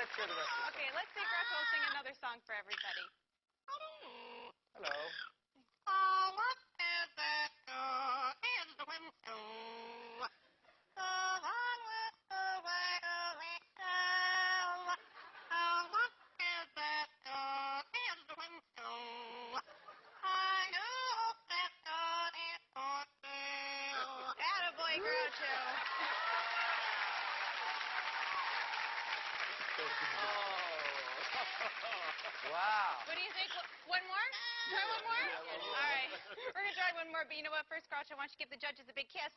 let's hear the rest of the song. Okay, let's see Groucho will sing another song for everybody. Hello. Oh, what is that in the window? The one with the white tail. Oh, what is that in the window? I know that is for sale. Attaboy, Groucho. Wow. What do you think? One more? Try one more? Yeah, one more. All right. We're going to try one more, but you know what? First, Groucho, why don't you give the judges a big kiss?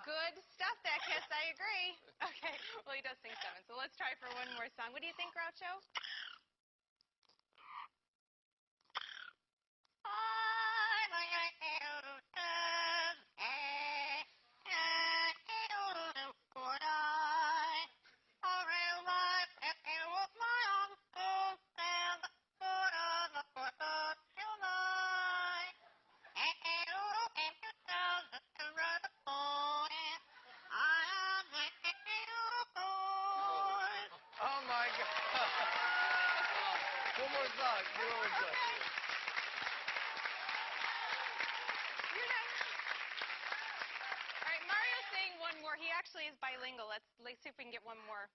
Good stuff, that kiss. I agree. Okay. Well, he does sing 7, so let's try for one more song. What do you think, Groucho? Oh, my God. One more song. Do one more song. You're nice. All right, Mario's saying one more. He actually is bilingual. Let's see if we can get one more.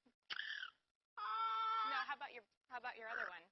No, how about your other one?